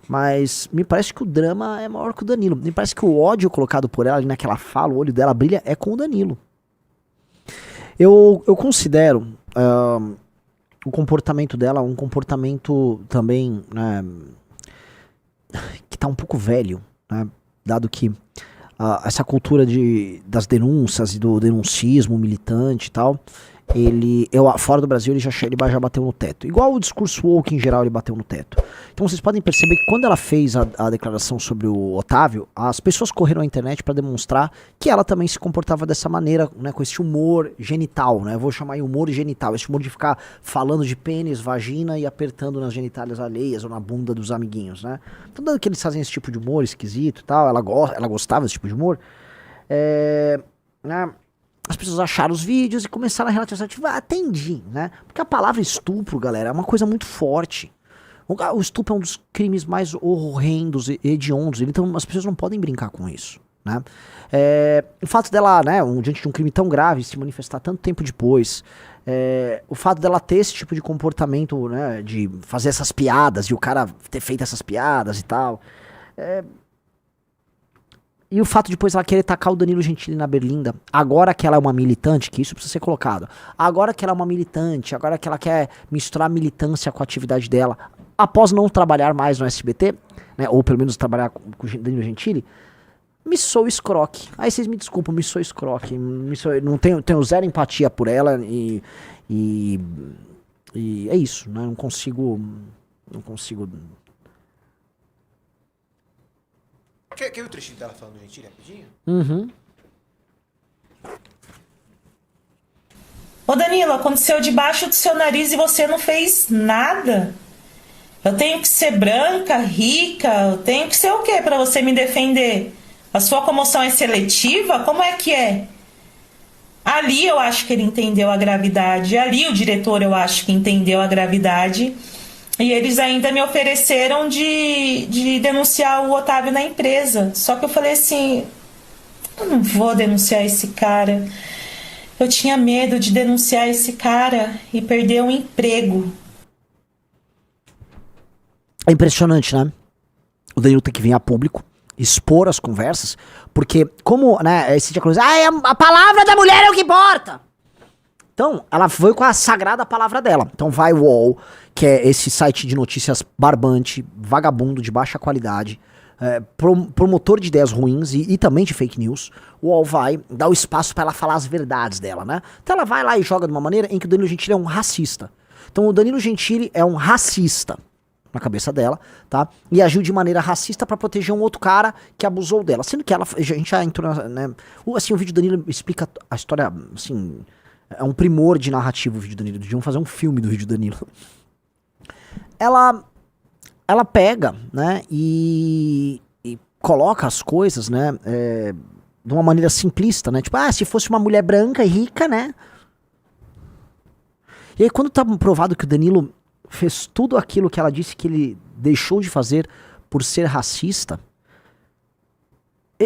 Mas me parece que o drama é maior que o Danilo. Me parece que o ódio colocado por ela ali naquela fala, o olho dela brilha, é com o Danilo. Eu considero o comportamento dela um comportamento também, né, que tá um pouco velho, né, dado que essa cultura das denúncias e do denuncismo militante e tal, fora do Brasil ele já bateu no teto. Igual o discurso woke em geral, ele bateu no teto. Então vocês podem perceber que quando ela fez a declaração sobre o Otávio, as pessoas correram à internet para demonstrar que ela também se comportava dessa maneira, né, com esse humor genital, né? Eu vou chamar de humor genital, esse humor de ficar falando de pênis, vagina e apertando nas genitálias alheias ou na bunda dos amiguinhos, né? Então, dado que eles fazem esse tipo de humor esquisito e tal, ela gostava desse tipo de humor, né? As pessoas acharam os vídeos e começaram a relativizar, tipo, atendi, né? Porque a palavra estupro, galera, é uma coisa muito forte. O estupro é um dos crimes mais horrendos e hediondos, então as pessoas não podem brincar com isso, né? O fato dela, né, diante de um crime tão grave, se manifestar tanto tempo depois, o fato dela ter esse tipo de comportamento, né, de fazer essas piadas e o cara ter feito essas piadas e tal, e o fato de depois ela querer tacar o Danilo Gentili na berlinda, agora que ela é uma militante, que isso precisa ser colocado, agora que ela é uma militante, agora que ela quer misturar militância com a atividade dela, após não trabalhar mais no SBT, né, ou pelo menos trabalhar com o Danilo Gentili, me sou escroque. Aí vocês me desculpam, me sou escroque, não tenho zero empatia por ela e é isso, né, não consigo. Quer ver o trechinho dela falando do Gentili rapidinho? Uhum. Ô Danilo, aconteceu debaixo do seu nariz e você não fez nada. Eu tenho que ser branca, rica, eu tenho que ser o quê pra você me defender? A sua comoção é seletiva? Como é que é? Ali eu acho que ele entendeu a gravidade. Ali o diretor eu acho que entendeu a gravidade. E eles ainda me ofereceram de denunciar o Otávio na empresa. Só que eu falei assim, eu não vou denunciar esse cara. Eu tinha medo de denunciar esse cara e perder um emprego. É impressionante, né? O Danilo tem que vir a público, expor as conversas, porque como, né, esse tipo de coisa, a palavra da mulher é o que importa. Então, ela foi com a sagrada palavra dela. Então vai o UOL, que é esse site de notícias barbante, vagabundo, de baixa qualidade, promotor de ideias ruins e também de fake news. O UOL vai dar o espaço para ela falar as verdades dela, né? Então ela vai lá e joga de uma maneira em que o Danilo Gentili é um racista. Então o Danilo Gentili é um racista na cabeça dela, tá? E agiu de maneira racista pra proteger um outro cara que abusou dela. Sendo que a gente já entrou, né? Assim, o vídeo do Danilo explica a história, assim, é um primor de narrativa o vídeo do Danilo. Deviam fazer um filme do vídeo do Danilo. Ela pega, né, e coloca as coisas, né, de uma maneira simplista, né? Tipo, se fosse uma mulher branca e rica, né? E aí quando tá provado que o Danilo fez tudo aquilo que ela disse que ele deixou de fazer por ser racista,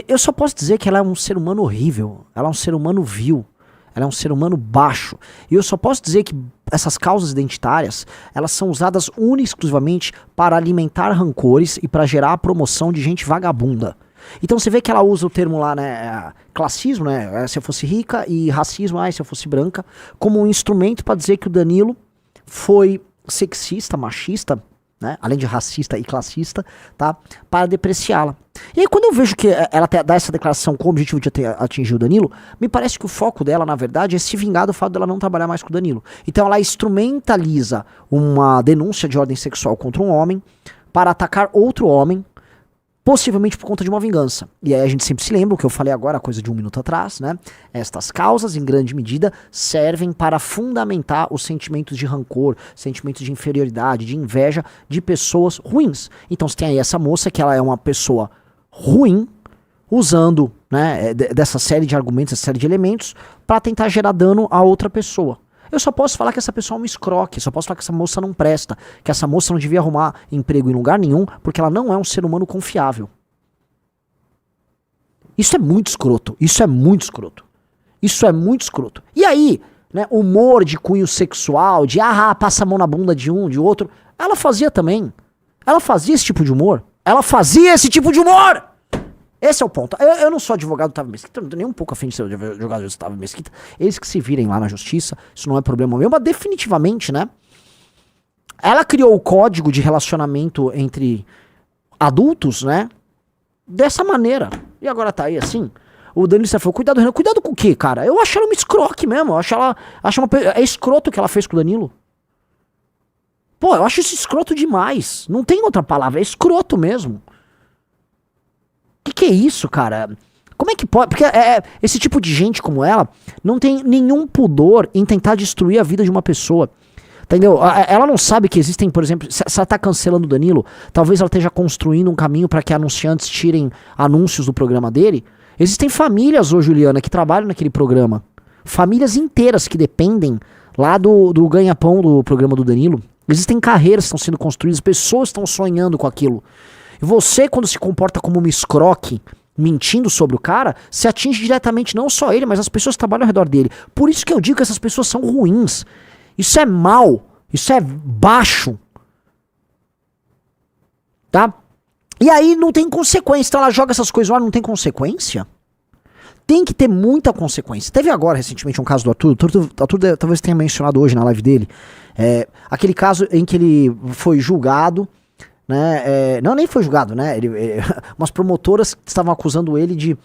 eu só posso dizer que ela é um ser humano horrível, ela é um ser humano vil, ela é um ser humano baixo. E eu só posso dizer que essas causas identitárias, elas são usadas única e exclusivamente para alimentar rancores e para gerar a promoção de gente vagabunda. Então você vê que ela usa o termo lá, né, classismo, né, se eu fosse rica, e racismo, se eu fosse branca, como um instrumento para dizer que o Danilo foi sexista, machista, né, além de racista e classista, tá, para depreciá-la. E aí quando eu vejo que ela dá essa declaração com o objetivo de atingir o Danilo, me parece que o foco dela, na verdade, é se vingar do fato dela não trabalhar mais com o Danilo. Então ela instrumentaliza uma denúncia de ordem sexual contra um homem para atacar outro homem, possivelmente por conta de uma vingança. E aí a gente sempre se lembra, o que eu falei agora, coisa de 1 minuto atrás, né? Estas causas, em grande medida, servem para fundamentar os sentimentos de rancor, sentimentos de inferioridade, de inveja de pessoas ruins. Então você tem aí essa moça que ela é uma pessoa ruim, usando, né, dessa série de argumentos, essa série de elementos, para tentar gerar dano a outra pessoa. Eu só posso falar que essa pessoa é um escroque, só posso falar que essa moça não presta, que essa moça não devia arrumar emprego em lugar nenhum, porque ela não é um ser humano confiável. Isso é muito escroto, isso é muito escroto. Isso é muito escroto. E aí, né, humor de cunho sexual, de passa a mão na bunda de um, de outro, ela fazia também. Ela fazia esse tipo de humor. Ela fazia esse tipo de humor! Esse é o ponto. Eu não sou advogado do Otávio Mesquita, não tô nem um pouco afim de ser advogado do Otávio Mesquita. Eles que se virem lá na justiça, isso não é problema meu, mas definitivamente, né? Ela criou o código de relacionamento entre adultos, né? Dessa maneira. E agora tá aí assim. O Danilo falou, cuidado, Renan. Cuidado com o quê, cara? Eu acho ela uma escroque mesmo. Eu acho ela. É escroto o que ela fez com o Danilo. Pô, eu acho isso escroto demais. Não tem outra palavra. É escroto mesmo. Que é isso, cara? Como é que pode? Porque esse tipo de gente como ela não tem nenhum pudor em tentar destruir a vida de uma pessoa. Entendeu? Ela não sabe que existem, por exemplo, se ela tá cancelando o Danilo, talvez ela esteja construindo um caminho para que anunciantes tirem anúncios do programa dele. Existem famílias, ô Juliana, que trabalham naquele programa. Famílias inteiras que dependem lá do ganha-pão do programa do Danilo. Existem carreiras que estão sendo construídas, pessoas estão sonhando com aquilo. E você, quando se comporta como uma escroque, mentindo sobre o cara, se atinge diretamente não só ele, mas as pessoas que trabalham ao redor dele. Por isso que eu digo que essas pessoas são ruins. Isso é mal. Isso é baixo. Tá? E aí não tem consequência. Então ela joga essas coisas lá, não tem consequência? Tem que ter muita consequência. Teve agora, recentemente, um caso do Arthur. O Arthur talvez tenha mencionado hoje na live dele. Aquele caso em que ele foi julgado, né? Não, nem foi julgado, né? Umas promotoras estavam acusando ele de,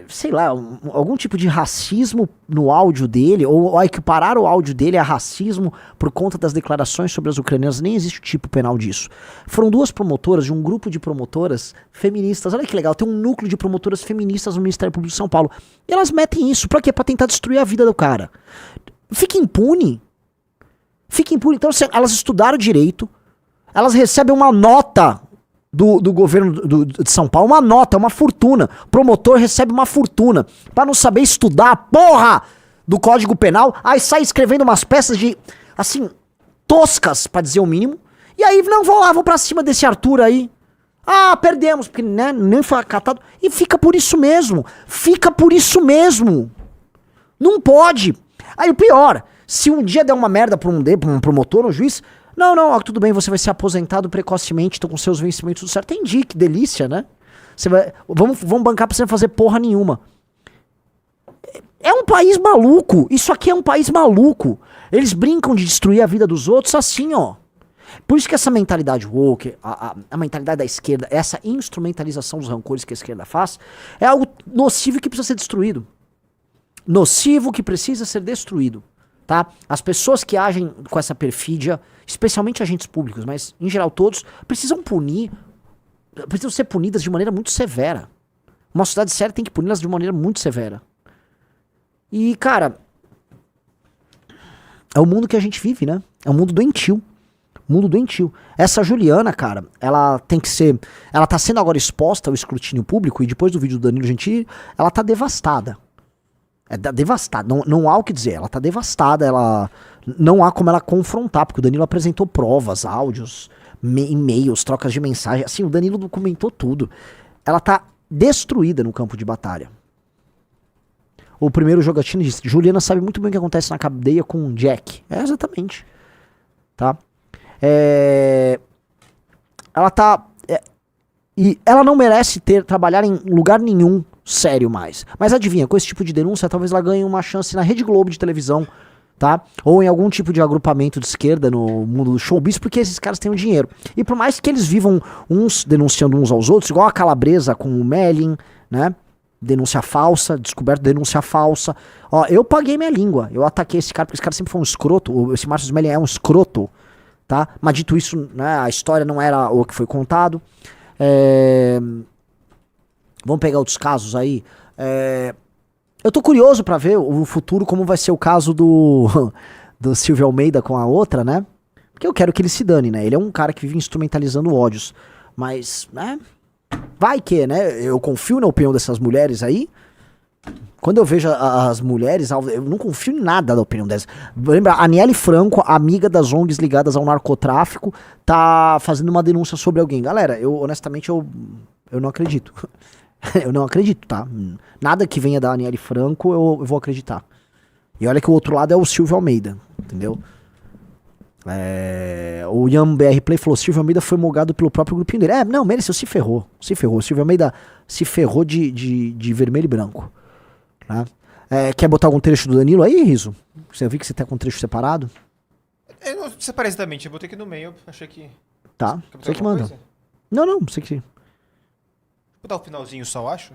sei lá, algum tipo de racismo no áudio dele, ou equiparar o áudio dele a racismo por conta das declarações sobre as ucranianas. Nem existe tipo penal disso. Foram duas promotoras de um grupo de promotoras feministas. Olha que legal, tem um núcleo de promotoras feministas no Ministério Público de São Paulo. E elas metem isso, pra quê? Pra tentar destruir a vida do cara. Fica impune. Fica impune. Então elas estudaram direito, elas recebem uma nota do governo de São Paulo, uma nota, uma fortuna. O promotor recebe uma fortuna pra não saber estudar a porra do Código Penal, aí sai escrevendo umas peças de, assim, toscas, pra dizer o mínimo, e aí vão pra cima desse Arthur aí. Ah, perdemos, porque né, nem foi acatado. E fica por isso mesmo. Fica por isso mesmo. Não pode. Aí o pior, se um dia der uma merda pra um promotor, um juiz... Não, tudo bem, você vai ser aposentado precocemente, tô com seus vencimentos tudo certo. Entendi, que delícia, né? Vamos bancar pra você não fazer porra nenhuma. É um país maluco. Isso aqui é um país maluco. Eles brincam de destruir a vida dos outros assim, ó. Por isso que essa mentalidade woke, a mentalidade da esquerda, essa instrumentalização dos rancores que a esquerda faz, é algo nocivo que precisa ser destruído. Nocivo que precisa ser destruído. Tá? As pessoas que agem com essa perfídia, especialmente agentes públicos, mas em geral todos, precisam ser punidas de maneira muito severa. Uma sociedade séria tem que puni-las de maneira muito severa. E, cara, é o mundo que a gente vive, né? É um mundo doentio. Mundo doentio. Essa Juliana, cara, ela tem que ser... Ela tá sendo agora exposta ao escrutínio público e depois do vídeo do Danilo Gentili, ela tá devastada. Devastada, não há o que dizer, ela tá devastada, não há como ela confrontar, porque o Danilo apresentou provas, áudios, e-mails, trocas de mensagem, assim, o Danilo documentou tudo. Ela tá destruída no campo de batalha. O primeiro jogatino disse, Juliana sabe muito bem o que acontece na cadeia com o Jack. Exatamente. Tá? Ela tá... e ela não merece trabalhar em lugar nenhum sério mais. Mas adivinha, com esse tipo de denúncia, talvez ela ganhe uma chance na Rede Globo de televisão, tá? Ou em algum tipo de agrupamento de esquerda no mundo do showbiz, porque esses caras têm o dinheiro. E por mais que eles vivam uns denunciando uns aos outros, igual a Calabresa com o Mellin, né? Denúncia falsa, descoberto denúncia falsa. Ó, eu paguei minha língua. Eu ataquei esse cara, porque esse cara sempre foi um escroto. Esse Márcio Mellin é um escroto, tá? Mas dito isso, né, a história não era o que foi contado. Vamos pegar outros casos aí. Eu tô curioso pra ver o futuro, como vai ser o caso do Silvio Almeida com a outra, né? Porque eu quero que ele se dane, né? Ele é um cara que vive instrumentalizando ódios. Mas, né? Vai que, né? Eu confio na opinião dessas mulheres aí. Quando eu vejo as mulheres, eu não confio em nada da opinião delas. Lembra, a Aniele Franco, amiga das ONGs ligadas ao narcotráfico, tá fazendo uma denúncia sobre alguém. Galera, honestamente, eu não acredito. Eu não acredito, tá? Nada que venha da Aniele Franco eu vou acreditar. E olha que o outro lado é o Silvio Almeida, entendeu? O Ian BR Play falou: Silvio Almeida foi molgado pelo próprio grupinho dele. Não, mereceu, se ferrou. O Silvio Almeida se ferrou de vermelho e branco. Né? Quer botar algum trecho do Danilo aí, Riso? Você viu que você tá com um trecho separado? Eu não separei exatamente, eu botei aqui no meio, eu achei que... Tá, Quer botar você que alguma manda. coisa? Não, você que... Vou botar o finalzinho só, eu acho.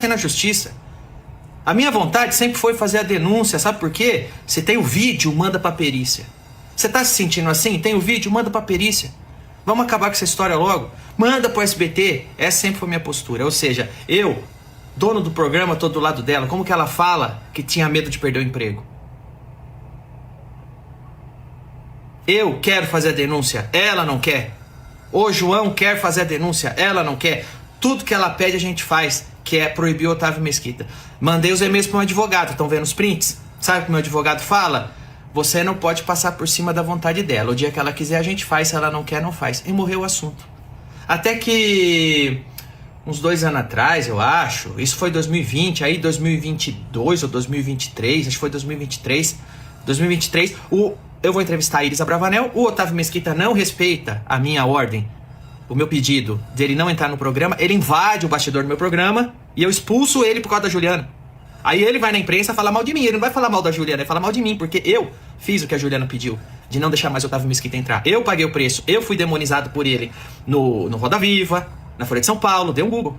Na justiça. A minha vontade sempre foi fazer a denúncia, sabe por quê? Você tem o vídeo, manda pra perícia. Você tá se sentindo assim? Tem o vídeo, manda pra perícia. Vamos acabar com essa história logo? Manda pro SBT. Essa sempre foi minha postura. Ou seja, eu, dono do programa, tô do lado dela. Como que ela fala que tinha medo de perder o emprego? Eu quero fazer a denúncia, ela não quer. O João quer fazer a denúncia, ela não quer. Tudo que ela pede a gente faz, que é proibir o Otávio Mesquita. Mandei os e-mails pro meu advogado, estão vendo os prints? Sabe o que o meu advogado fala? Você não pode passar por cima da vontade dela. O dia que ela quiser a gente faz, se ela não quer, não faz. E morreu o assunto. Até que uns 2 anos atrás, eu acho, isso foi 2020, aí 2022 ou 2023, acho que foi 2023, eu vou entrevistar a Iris Abravanel, o Otávio Mesquita não respeita a minha ordem, o meu pedido dele não entrar no programa, ele invade o bastidor do meu programa e eu expulso ele por causa da Juliana. Aí ele vai na imprensa falar mal de mim, ele não vai falar mal da Juliana, ele vai falar mal de mim, porque eu fiz o que a Juliana pediu, de não deixar mais o Otávio Mesquita entrar. Eu paguei o preço, eu fui demonizado por ele no Roda Viva, na Folha de São Paulo, dei um Google.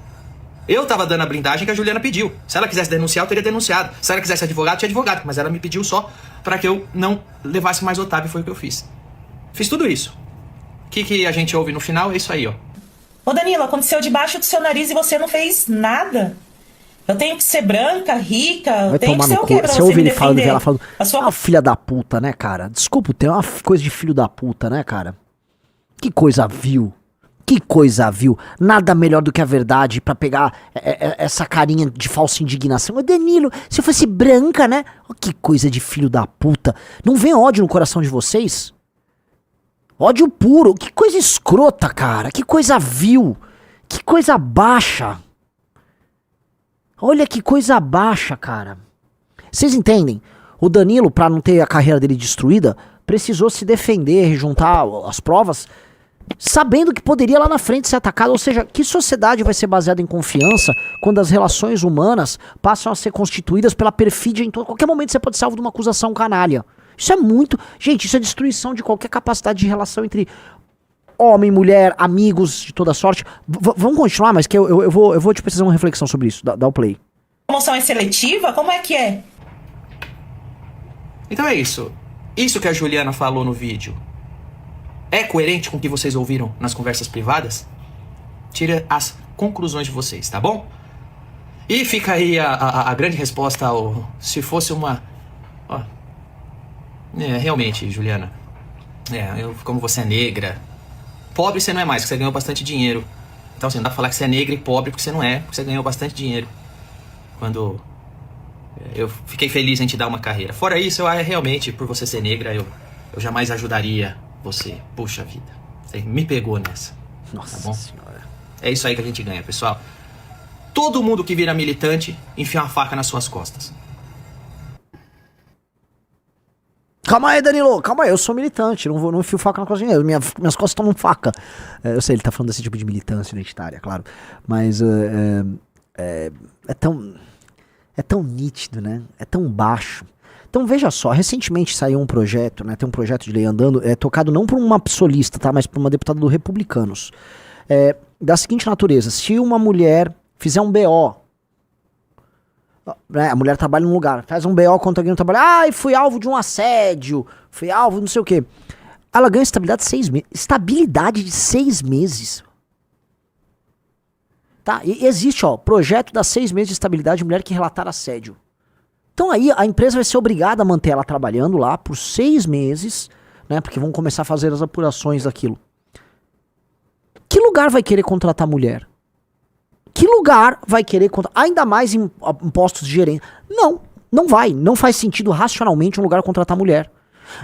Eu tava dando a blindagem que a Juliana pediu. Se ela quisesse denunciar, eu teria denunciado. Se ela quisesse advogado, tinha advogado. Mas ela me pediu só pra que eu não levasse mais Otávio, foi o que eu fiz. Fiz tudo isso. O que a gente ouve no final é isso aí, ó. Ô Danilo, aconteceu debaixo do seu nariz e você não fez nada. Eu tenho que ser branca, rica, eu Vai tenho que tomar ser no o quê cu. pra Você você ouve me ele falando defender? dela falando. A sua... Ah, filha da puta, né, cara? Desculpa, tem uma coisa de filho da puta, né, cara? Que coisa vil. Que coisa vil. Nada melhor do que a verdade pra pegar essa carinha de falsa indignação. Ô Danilo, se eu fosse branca, né? Oh, que coisa de filho da puta. Não vem ódio no coração de vocês? Ódio puro. Que coisa escrota, cara. Que coisa vil. Que coisa baixa. Olha que coisa baixa, cara. Vocês entendem? O Danilo, pra não ter a carreira dele destruída, precisou se defender, juntar as provas, sabendo que poderia lá na frente ser atacado. Ou seja, que sociedade vai ser baseada em confiança quando as relações humanas passam a ser constituídas pela perfídia em qualquer momento você pode ser alvo de uma acusação canalha. Isso é muito... Gente, isso é destruição de qualquer capacidade de relação entre homem, mulher, amigos de toda sorte. Vamos continuar, mas que eu vou te fazer uma reflexão sobre isso. Dá o play. A promoção é seletiva? Como é que é? Então é isso. Isso que a Juliana falou no vídeo é coerente com o que vocês ouviram nas conversas privadas? Tira as conclusões de vocês, tá bom? E fica aí a grande resposta ao... Se fosse uma... Ó, realmente, Juliana. Como você é negra... Pobre você não é mais, porque você ganhou bastante dinheiro. Então assim, não dá pra falar que você é negra e pobre porque você não é, porque você ganhou bastante dinheiro. Quando eu fiquei feliz em te dar uma carreira. Fora isso, realmente, por você ser negra, eu jamais ajudaria você. Puxa vida, você me pegou nessa. Nossa tá bom? Senhora. É isso aí que a gente ganha, pessoal. Todo mundo que vira militante enfia uma faca nas suas costas. Calma aí, Danilo, calma aí, eu sou militante, não enfio faca na costa de ninguém, minhas costas tomam faca. Eu sei, ele tá falando desse tipo de militância identitária, claro, mas é tão nítido, né, é tão baixo. Então veja só, recentemente saiu um projeto, né, tem um projeto de lei andando, tocado não por uma psolista, tá, mas por uma deputada do Republicanos, da seguinte natureza: se uma mulher fizer um BO, a mulher trabalha num lugar, faz um BO contra alguém no trabalho, fui alvo de um assédio, fui alvo não sei o que, ela ganha estabilidade de 6 meses, estabilidade de 6 meses, tá, e existe, projeto das 6 meses de estabilidade de mulher que relatar assédio. Então aí a empresa vai ser obrigada a manter ela trabalhando lá por 6 meses, né, porque vão começar a fazer as apurações daquilo. Que lugar vai querer contratar mulher? Que lugar vai querer contratar? Ainda mais em postos de gerência. Não vai. Não faz sentido racionalmente um lugar contratar mulher.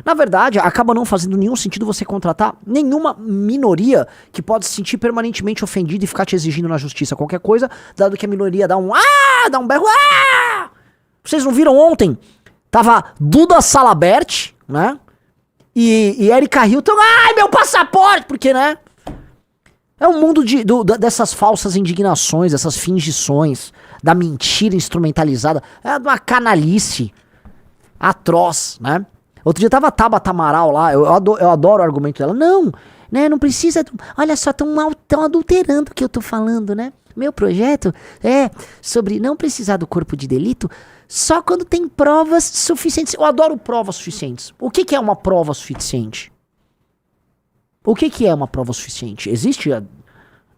Na verdade, acaba não fazendo nenhum sentido você contratar nenhuma minoria que pode se sentir permanentemente ofendida e ficar te exigindo na justiça qualquer coisa, dado que a minoria dá um berro. Vocês não viram ontem? Tava Duda Salabert, né? e Erika Hilton, ai, meu passaporte! Porque, né? É um mundo dessas falsas indignações, dessas fingições, da mentira instrumentalizada. É uma canalice atroz, né? Outro dia tava a Tabata Amaral lá, eu adoro o argumento dela. Não, né, não precisa... Olha só, tão adulterando o que eu tô falando, né? Meu projeto é sobre não precisar do corpo de delito só quando tem provas suficientes. Eu adoro provas suficientes. O que é uma prova suficiente? O que é uma prova suficiente? Existe...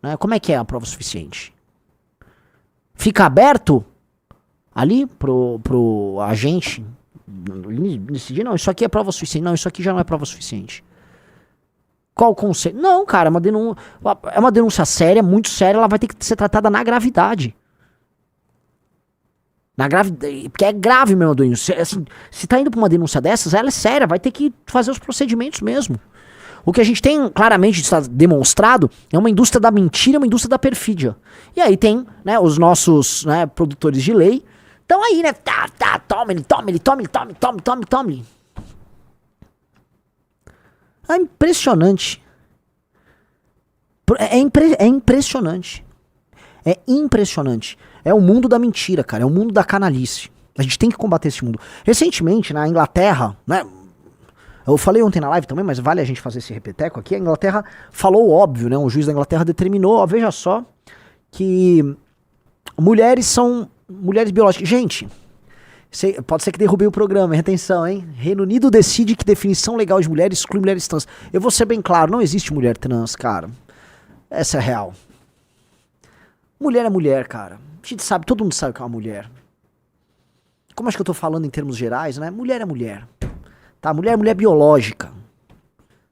Né, como é que é a prova suficiente? Fica aberto ali pro agente decidir, não, isso aqui é prova suficiente. Não, isso aqui já não é prova suficiente. Qual o conceito? Não, cara, é uma denúncia séria, muito séria, ela vai ter que ser tratada na gravidade. Porque é grave mesmo a denúncia. Assim, se tá indo pra uma denúncia dessas, ela é séria, vai ter que fazer os procedimentos mesmo. O que a gente tem claramente está demonstrado é uma indústria da mentira, uma indústria da perfídia. E aí tem, né, os nossos, né, produtores de lei, estão aí, né, tome. É impressionante. É impressionante. É impressionante. É o mundo da mentira, cara. É o mundo da canalice. A gente tem que combater esse mundo. Recentemente, na Inglaterra, né? Eu falei ontem na live também, mas vale a gente fazer esse repeteco aqui. A Inglaterra falou óbvio, né? O juiz da Inglaterra determinou, ó, veja só, que mulheres são mulheres biológicas. Gente, pode ser que derrubei o programa, atenção, hein? Reino Unido decide que definição legal de mulher exclui mulheres trans. Eu vou ser bem claro, não existe mulher trans, cara. Essa é real. Mulher é mulher, cara. A gente sabe, todo mundo sabe que é uma mulher. Como acho que eu tô falando em termos gerais, né? Mulher é mulher. Tá? Mulher é mulher biológica.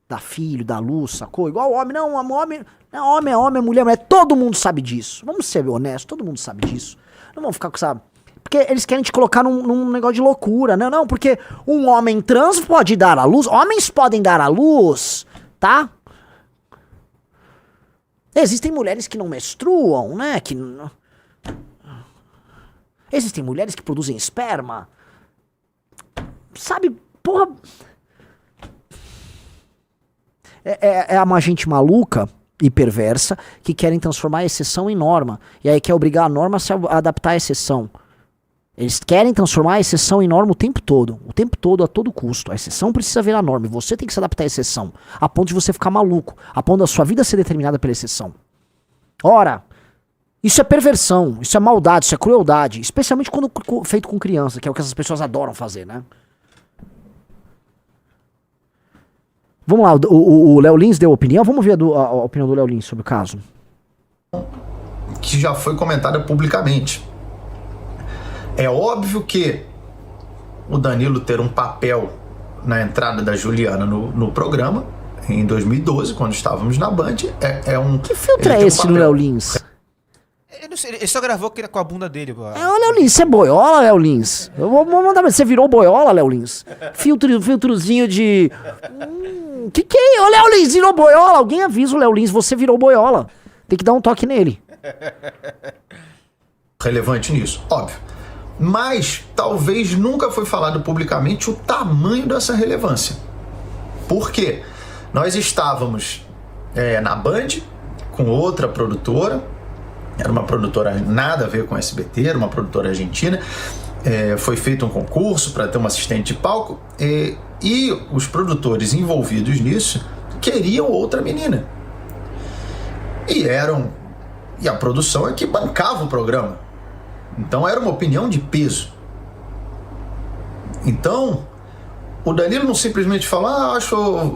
Dá filho, dá luz, sacou? Igual homem, não, homem é homem, mulher é mulher. Todo mundo sabe disso. Vamos ser honestos, todo mundo sabe disso. Não vamos ficar com essa... Porque eles querem te colocar num negócio de loucura. Não, porque um homem trans pode dar à luz. Homens podem dar à luz, tá? Existem mulheres que não menstruam, né? Existem mulheres que produzem esperma. Sabe, porra... É uma gente maluca e perversa que querem transformar a exceção em norma. E aí quer obrigar a norma a se adaptar à exceção. Eles querem transformar a exceção em norma o tempo todo, a todo custo. A exceção precisa virar norma e você tem que se adaptar à exceção, a ponto de você ficar maluco, a ponto da sua vida ser determinada pela exceção. Ora, isso é perversão, isso é maldade, isso é crueldade, especialmente quando feito com criança, que é o que essas pessoas adoram fazer, né? Vamos lá, o Léo Lins deu opinião, vamos ver a opinião do Léo Lins sobre o caso. Que já foi comentada publicamente. É óbvio que o Danilo ter um papel na entrada da Juliana no programa, em 2012, quando estávamos na Band, é um... Que filtro é esse no Léo Lins? Eu não sei, ele só gravou com a bunda dele. Ô, Léo Lins, você é boiola, Léo Lins? Eu vou mandar, você virou boiola, Léo Lins? Filtrozinho de... Que é? Ô, Léo Lins, virou boiola? Alguém avisa o Léo Lins, você virou boiola. Tem que dar um toque nele. Relevante nisso, óbvio. Mas talvez nunca foi falado publicamente o tamanho dessa relevância. Por quê? Nós estávamos na Band com outra produtora, era uma produtora nada a ver com SBT, era uma produtora argentina, foi feito um concurso para ter um assistente de palco e os produtores envolvidos nisso queriam outra menina. E a produção é que bancava o programa. Então era uma opinião de peso. Então, o Danilo não simplesmente falou,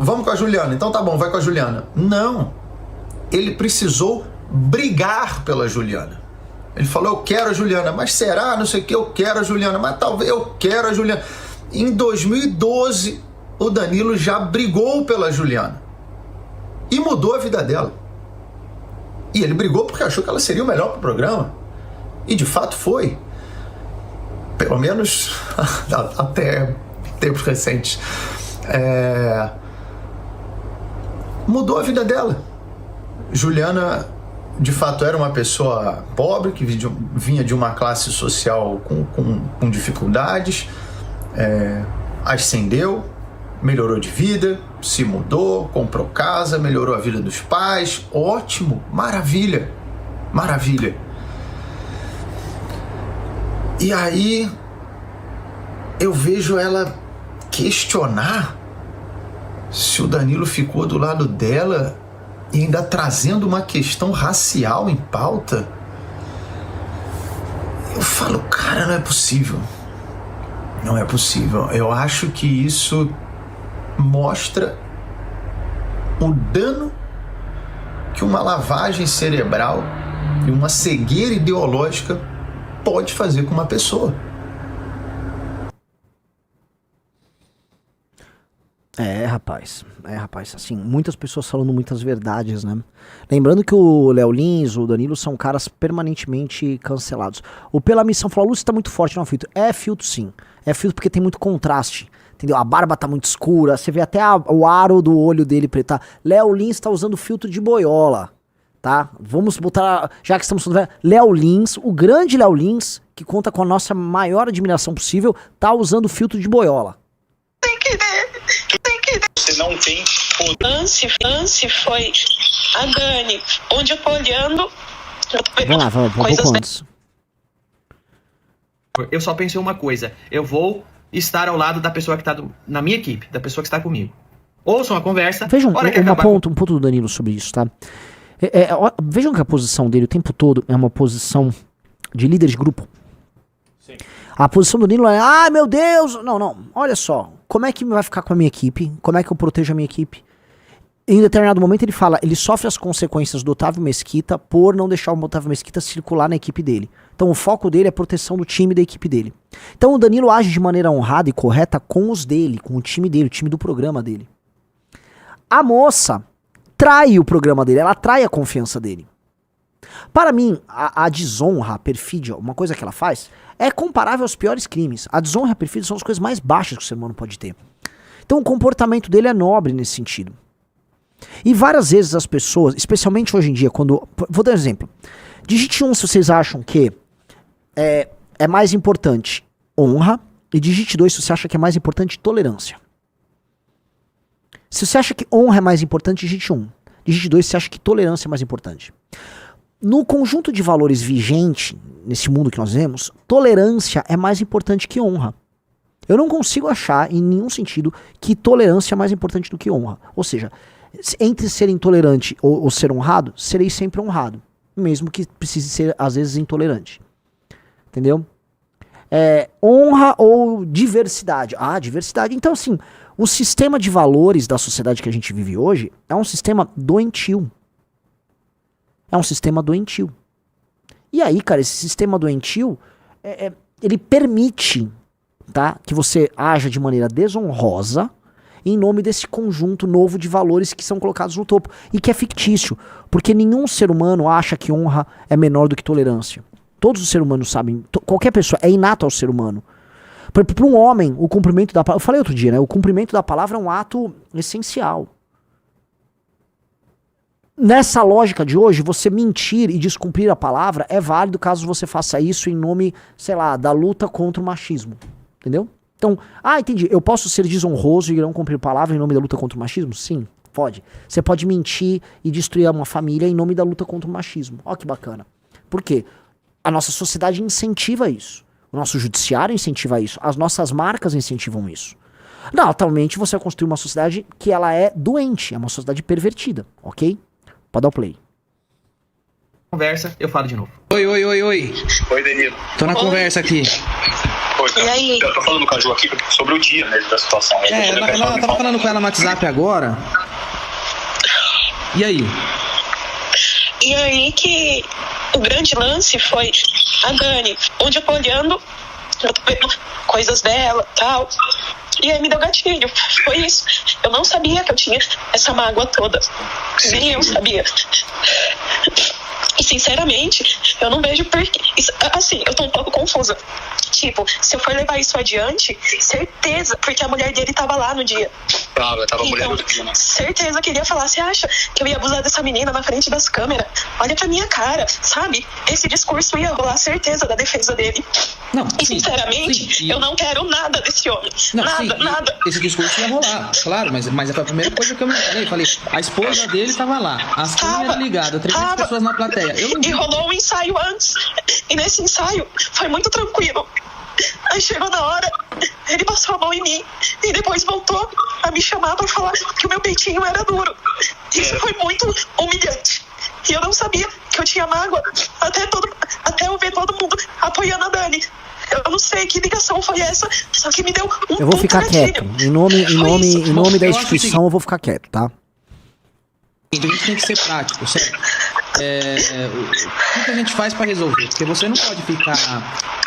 vamos com a Juliana, então tá bom, vai com a Juliana. Não. Ele precisou brigar pela Juliana. Ele falou, eu quero a Juliana, mas será? Não sei o que, eu quero a Juliana, mas talvez eu quero a Juliana. Em 2012, o Danilo já brigou pela Juliana. E mudou a vida dela. E ele brigou porque achou que ela seria o melhor pro programa. E de fato foi. Pelo menos até tempos recentes. Mudou a vida dela. Juliana, de fato, era uma pessoa pobre, que vinha de uma classe social com dificuldades. Ascendeu, melhorou de vida, se mudou, comprou casa, melhorou a vida dos pais. Ótimo, maravilha, maravilha. E aí eu vejo ela questionar se o Danilo ficou do lado dela e ainda trazendo uma questão racial em pauta. Eu falo, cara, não é possível. Não é possível. Eu acho que isso mostra o dano que uma lavagem cerebral e uma cegueira ideológica pode fazer com uma pessoa. Rapaz, assim, muitas pessoas falando muitas verdades, né? Lembrando que o Léo Lins, o Danilo são caras permanentemente cancelados. O Pela Missão falou, a luz tá muito forte, não é filtro. É filtro sim, é filtro porque tem muito contraste, entendeu? A barba tá muito escura, você vê até o aro do olho dele preto. Léo Lins tá usando filtro de boiola, tá? Vamos botar, já que estamos falando, Léo Lins, o grande Léo Lins, que conta com a nossa maior admiração possível, tá usando filtro de boiola. Você não tem Lance foi a Dani, onde eu tô olhando. Vamos lá, vamos um pouco antes. Eu só pensei uma coisa. Eu vou estar ao lado da pessoa que tá na minha equipe, da pessoa que está comigo. Ouçam a conversa. Vejam um ponto do Danilo sobre isso, tá? Vejam que a posição dele o tempo todo é uma posição de líder de grupo. Sim. A posição do Danilo é, ai meu Deus, não, olha só, como é que vai ficar com a minha equipe? Como é que eu protejo a minha equipe? Em determinado momento ele fala, ele sofre as consequências do Otávio Mesquita por não deixar o Otávio Mesquita circular na equipe dele. Então o foco dele é a proteção do time e da equipe dele. Então o Danilo age de maneira honrada e correta com os dele, com o time dele, o time do programa dele. A moça trai o programa dele, ela trai a confiança dele. Para mim, a desonra, a perfídia, uma coisa que ela faz, é comparável aos piores crimes. A desonra e a perfídia são as coisas mais baixas que o ser humano pode ter. Então o comportamento dele é nobre nesse sentido. E várias vezes as pessoas, especialmente hoje em dia, quando... Vou dar um exemplo. Digite 1 se vocês acham que é mais importante honra, e digite 2 se você acha que é mais importante tolerância. Se você acha que honra é mais importante, digite 1. Digite 2 se você acha que tolerância é mais importante. No conjunto de valores vigente, nesse mundo que nós vemos, tolerância é mais importante que honra. Eu não consigo achar, em nenhum sentido, que tolerância é mais importante do que honra. Ou seja, entre ser intolerante ou ser honrado, serei sempre honrado. Mesmo que precise ser, às vezes, intolerante. Entendeu? Honra ou diversidade. Diversidade. Então, assim, o sistema de valores da sociedade que a gente vive hoje é um sistema doentio. É um sistema doentio. E aí, cara, esse sistema doentio, ele permite, tá, que você haja de maneira desonrosa em nome desse conjunto novo de valores que são colocados no topo. E que é fictício. Porque nenhum ser humano acha que honra é menor do que tolerância. Todos os seres humanos sabem. Qualquer pessoa, é inato ao ser humano. Para um homem, o cumprimento da palavra... Eu falei outro dia, né? O cumprimento da palavra é um ato essencial. Nessa lógica de hoje, você mentir e descumprir a palavra é válido caso você faça isso em nome, sei lá, da luta contra o machismo. Entendeu? Então, entendi. Eu posso ser desonroso e não cumprir a palavra em nome da luta contra o machismo? Sim, pode. Você pode mentir e destruir uma família em nome da luta contra o machismo. Ó que bacana. Por quê? A nossa sociedade incentiva isso. O nosso judiciário incentiva isso. As nossas marcas incentivam isso. Não, atualmente você vai construir uma sociedade que ela é doente. É uma sociedade pervertida, ok? Pode dar o play. Conversa, eu falo de novo. Oi. Oi, Danilo. Tô na conversa aqui. Oi, E aí? Eu tô falando com a Ju aqui sobre o dia, né, da situação. Eu tava falando com ela no WhatsApp agora. E aí? E aí que o grande lance foi a Dani, onde eu tô olhando, eu tô vendo coisas dela e tal. E aí me deu gatilho. Foi isso. Eu não sabia que eu tinha essa mágoa toda. Nem eu sabia. E sinceramente, eu não vejo porque... Assim, eu tô um pouco confusa. Tipo, se eu for levar isso adiante, certeza, porque a mulher dele tava lá no dia. Tava a mulher Então, do dia, né? certeza que ele ia falar, você acha que eu ia abusar dessa menina na frente das câmeras? Olha pra minha cara, sabe? Esse discurso ia rolar, certeza, da defesa dele. Não, E sim, sinceramente, sim, eu não quero nada desse homem. Não, Nada, sim, nada. esse discurso ia rolar, claro, mas foi a primeira coisa que eu me falei, a esposa dele estava lá, as câmeras ligadas, 300 pessoas na plateia. Eu não E vi. rolou um ensaio antes. E nesse ensaio foi muito tranquilo. Aí chegou na hora, ele passou a mão em mim e depois voltou a me chamar pra falar que o meu peitinho era duro. Isso foi muito humilhante. E eu não sabia que eu tinha mágoa até eu ver todo mundo apoiando a Dani. Eu não sei que ligação foi essa, só que me deu um Eu vou ficar quieto. Em nome da eu acho instituição, eu vou ficar quieto, tá? A gente tem que ser prático, certo? O que a gente faz pra resolver? Porque você não pode ficar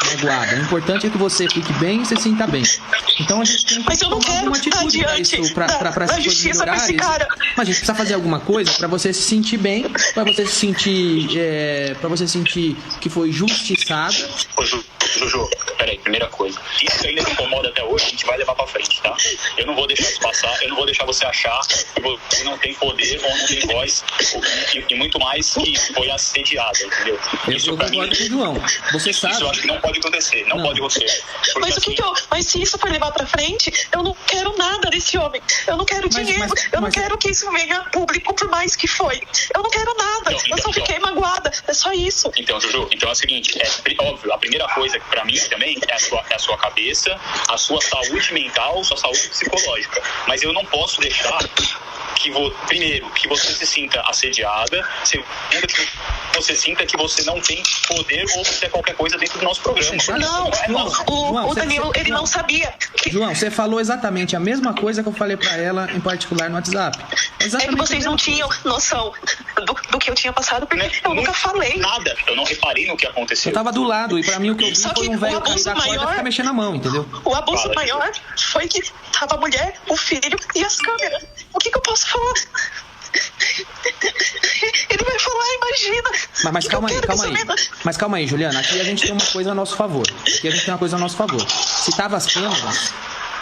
magoada. O importante é que você fique bem e se sinta bem. Então a gente tem que Mas eu não tomar quero alguma atitude pra adiante isso, pra essas da coisas justiça com esse melhorarem. cara. Mas a gente precisa fazer alguma coisa pra você se sentir bem, pra você se sentir que foi justiçada. Ô, Juju, peraí, primeira coisa. Se isso ainda te incomoda até hoje, a gente vai levar pra frente, tá? Eu não vou deixar isso passar, eu não vou deixar você achar que você não tem poder ou não tem voz, e muito mais que foi assediada, entendeu? Eu pra mim, concordo com o João. Você sabe. isso eu acho que não pode acontecer, não pode acontecer. Porque, Mas o que que eu... Mas se isso for levar pra frente, eu não quero nada desse homem. Eu não quero dinheiro. Eu não quero que isso venha a público, por mais que foi. Eu não quero nada. Eu só fiquei magoada. É só isso. Então, Juju, então é o seguinte, óbvio, a primeira coisa que pra mim também é a sua cabeça, a sua saúde mental, sua saúde psicológica. Mas eu não posso deixar primeiro, que você se sinta assediada, segundo, que você sinta que você não tem poder ou quer qualquer coisa dentro do nosso programa. O Danilo, ele não sabia. João, você falou exatamente a mesma coisa que eu falei pra ela, em particular no WhatsApp. É que vocês não tinham noção do que eu tinha passado, porque eu nunca falei. Nada, eu não reparei no que aconteceu. Eu tava do lado, e pra mim o que eu vi Só foi que um velho o cair abuso da corda e maior- ficar mexendo a mão, entendeu? O abuso maior foi que tava a mulher, o filho e as câmeras. O que eu posso falar? Ele vai falar, imagina. Mas calma aí. Mas calma aí, Juliana. Aqui a gente tem uma coisa a nosso favor. Se tava as câmeras,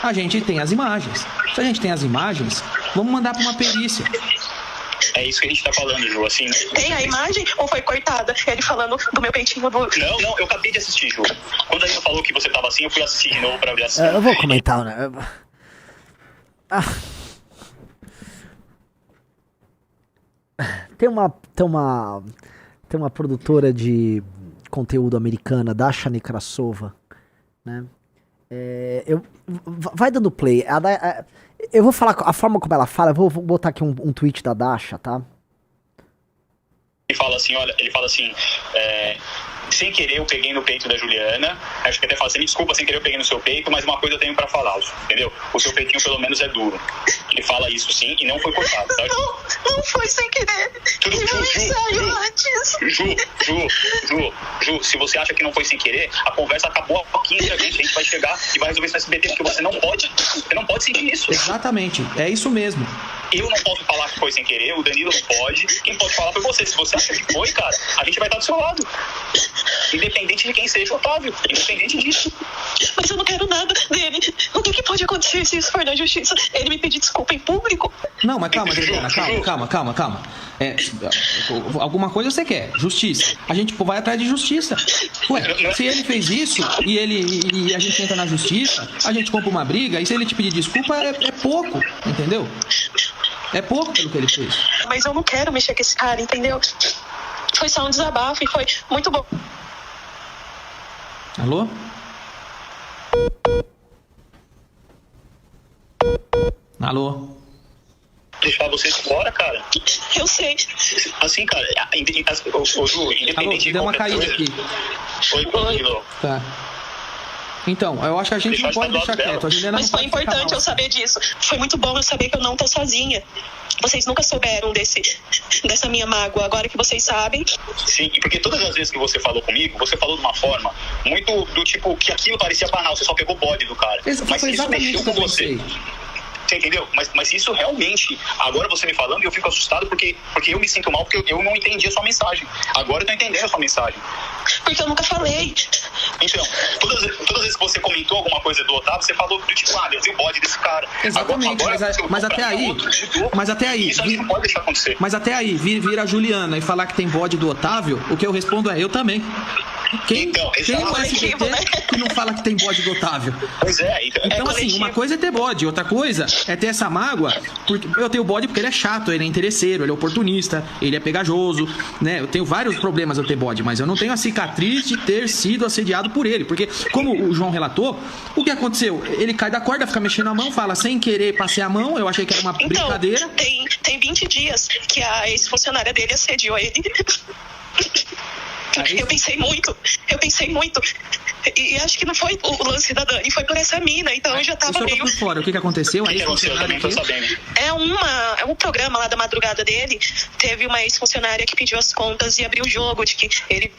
a gente tem as imagens. Se a gente tem as imagens, vamos mandar pra uma perícia. É isso que a gente tá falando, Ju, assim. Tem a imagem ou foi cortada? Ele falando do meu peitinho duro. Não, eu acabei de assistir, Ju. Quando a Ina falou que você tava assim, eu fui assistir de novo pra ver assim. Eu vou comentar, né? Tem uma produtora de conteúdo americana, Dasha Nekrasova, né? Vai dando play. Eu vou falar a forma como ela fala. Eu vou botar aqui um tweet da Dasha, tá? Ele fala assim, sem querer eu peguei no peito da Juliana, acho que até fala assim, me desculpa, sem querer eu peguei no seu peito, mas uma coisa eu tenho pra falar, entendeu? O seu peitinho pelo menos é duro. Ele fala isso sim e não foi cortado, tá? Não foi sem querer. Ju, se você acha que não foi sem querer, a conversa acabou aqui entre a gente vai chegar e vai resolver isso no SBT, porque você não pode sentir isso. Exatamente, é isso mesmo. Eu não posso falar que foi sem querer, o Danilo não pode, quem pode falar foi você. Se você acha que foi, cara, a gente vai estar do seu lado. Independente de quem seja o Otávio, independente disso. Mas eu não quero nada dele. O que pode acontecer se isso for na justiça? Ele me pedir desculpa em público? Não, mas calma, Juliana, calma. Alguma coisa você quer, justiça. A gente vai atrás de justiça. Ué, se ele fez isso e a gente entra na justiça, a gente compra uma briga, e se ele te pedir desculpa, é pouco, entendeu? É pouco pelo que ele fez. Mas eu não quero mexer com esse cara, entendeu? Foi só um desabafo e foi muito bom. Alô? Alô? Deixar vocês fora, cara. Eu sei. Assim, cara, Ju, independente de Deu uma qualquer caída coisa. aqui. Oi, Danilo. Tá. Então, eu acho que a gente não pode deixar quieto. A Juliana Mas não foi pode ficar importante eu saber disso. Foi muito bom eu saber que eu não tô sozinha. Vocês nunca souberam dessa minha mágoa. Agora que vocês sabem. Sim, e porque todas as vezes que você falou comigo, você falou de uma forma muito do tipo que aquilo parecia banal, você só pegou o bode do cara. Foi Mas se isso exatamente mexeu o que com eu você. pensei. Você entendeu? Mas isso realmente, agora você me falando, eu fico assustado porque eu me sinto mal, porque eu não entendi a sua mensagem. Agora eu tô entendendo a sua mensagem. Porque eu nunca falei. Então, todas as vezes que você comentou alguma coisa do Otávio, você falou do tipo, eu vi o bode desse cara. Exatamente, mas até aí, isso a gente não pode deixar acontecer. Mas até aí, vir a Juliana e falar que tem bode do Otávio, o que eu respondo é, eu também. Quem no SBT que não fala que tem bode do Otávio? Pois é. Então assim, uma coisa é ter bode, outra coisa é ter essa mágoa, porque eu tenho bode porque ele é chato, ele é interesseiro, ele é oportunista, ele é pegajoso, né? Eu tenho vários problemas eu ter bode, mas eu não tenho a cicatriz de ter sido assediado por ele, porque como o João relatou, o que aconteceu? Ele cai da corda, fica mexendo a mão, fala sem querer passei a mão, eu achei que era uma brincadeira. Tem 20 dias que a ex-funcionária dele assediou ele. Eu pensei muito. E acho que não foi o lance da Dani, foi por essa mina. Então eu já tava meio... por fora. O que aconteceu? Eu também tô sabendo. É um programa lá da madrugada dele. Teve uma ex-funcionária que pediu as contas e abriu o jogo de que ele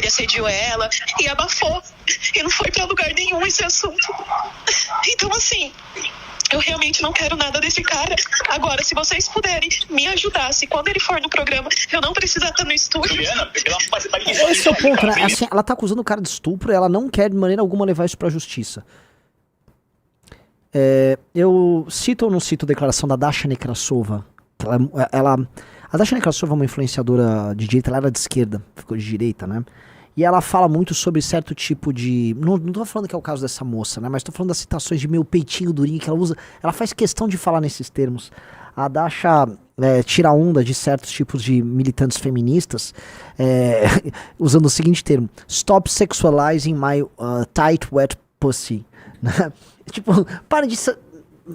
assediou ela e abafou. E não foi pra lugar nenhum esse assunto. Então, assim... Eu realmente não quero nada desse cara. Agora, se vocês puderem me ajudar, se quando ele for no programa, eu não precisar estar no estúdio. Juliana, esse é o ponto, né? Assim, ela tá acusando o cara de estupro e ela não quer de maneira alguma levar isso pra justiça. Eu cito ou não cito a declaração da Dasha Nekrasova? A Dasha Nekrasova é uma influenciadora de direita, ela era de esquerda, ficou de direita, né? E ela fala muito sobre certo tipo de... Não tô falando que é o caso dessa moça, né? Mas tô falando das citações de meu peitinho durinho que ela usa. Ela faz questão de falar nesses termos. A Dasha tira onda de certos tipos de militantes feministas usando o seguinte termo: Stop sexualizing my tight wet pussy. Né? Tipo, para de...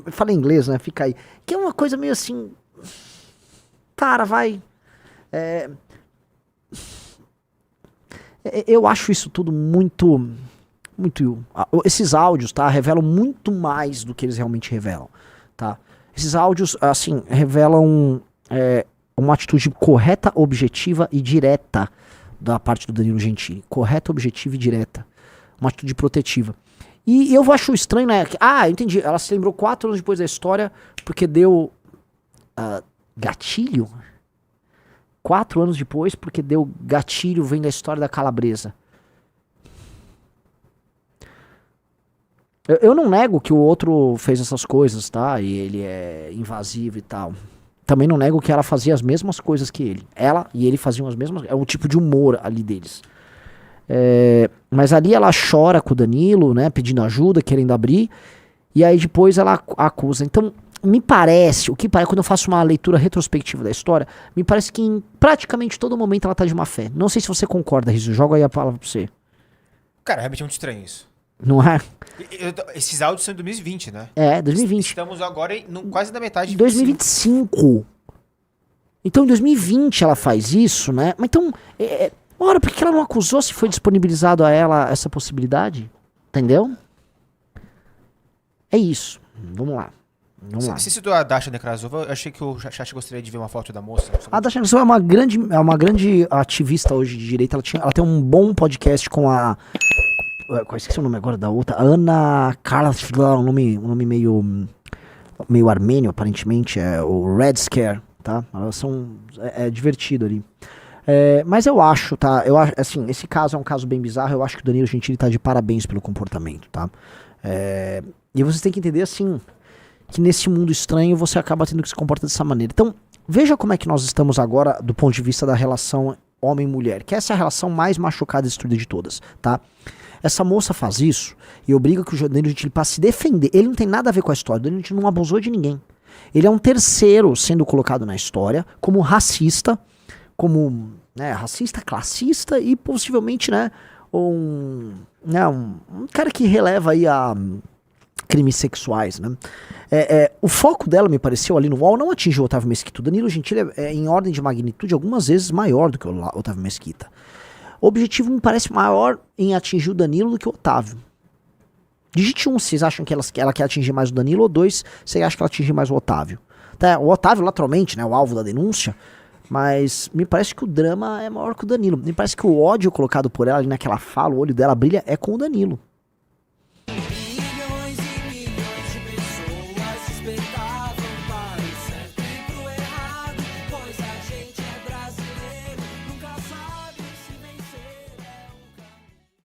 Fala em inglês, né? Fica aí. Que é uma coisa meio assim... Para, vai... Eu acho isso tudo muito... Esses áudios, tá? Revelam muito mais do que eles realmente revelam, tá? Esses áudios, assim, revelam uma atitude correta, objetiva e direta da parte do Danilo Gentili. Correta, objetiva e direta. Uma atitude protetiva. E eu acho estranho, né? Entendi. Ela se lembrou 4 anos depois da história porque deu gatilho. 4 anos depois, porque deu gatilho, vem da história da calabresa. Eu não nego que o outro fez essas coisas, tá? E ele é invasivo e tal. Também não nego que ela fazia as mesmas coisas que ele. Ela e ele faziam as mesmas... É um tipo de humor ali deles. Mas ali ela chora com o Danilo, né? Pedindo ajuda, querendo abrir. E aí depois ela acusa. Então... Me parece, quando eu faço uma leitura retrospectiva da história, me parece que em praticamente todo momento ela tá de má fé. Não sei se você concorda, Rizzo. Joga aí a palavra pra você. Cara, realmente é muito estranho isso. Não é? Esses áudios são de 2020, né? 2020. Estamos agora quase na metade de 2025. Então em 2020 ela faz isso, né? Mas então, ora, por que ela não acusou se foi disponibilizado a ela essa possibilidade? Entendeu? É isso. Vamos lá. Você citou a Dasha Nekrasova, eu achei que o chat gostaria de ver uma foto da moça. A Dasha Nekrasova é uma grande ativista hoje de direita. Ela tem um bom podcast com a... Esqueci o nome agora da outra. Ana Carla, um nome meio armênio, aparentemente. É o Red Scare, tá? Elas são... É divertido ali. Mas eu acho, tá? Assim, esse caso é um caso bem bizarro. Eu acho que o Danilo Gentili tá de parabéns pelo comportamento, tá? E vocês têm que entender, assim... que nesse mundo estranho você acaba tendo que se comportar dessa maneira. Então, veja como é que nós estamos agora do ponto de vista da relação homem-mulher, que essa é a relação mais machucada e destruída de todas, tá? Essa moça faz isso e obriga que o Danilo Gentili para se defender. Ele não tem nada a ver com a história, o Danilo Gentili não abusou de ninguém. Ele é um terceiro sendo colocado na história como racista, racista, classista e possivelmente, né, um cara que releva aí a crimes sexuais, né? O foco dela, me pareceu, ali no UOL, não atingiu o Otávio Mesquita. O Danilo Gentili é em ordem de magnitude algumas vezes maior do que o Otávio Mesquita. O objetivo me parece maior em atingir o Danilo do que o Otávio. Digite 1, vocês acham que ela quer atingir mais o Danilo, ou 2, você acha que ela atingir mais o Otávio. Tá, o Otávio, lateralmente, né, o alvo da denúncia, mas me parece que o drama é maior que o Danilo. Me parece que o ódio colocado por ela ali naquela fala, o olho dela brilha, é com o Danilo.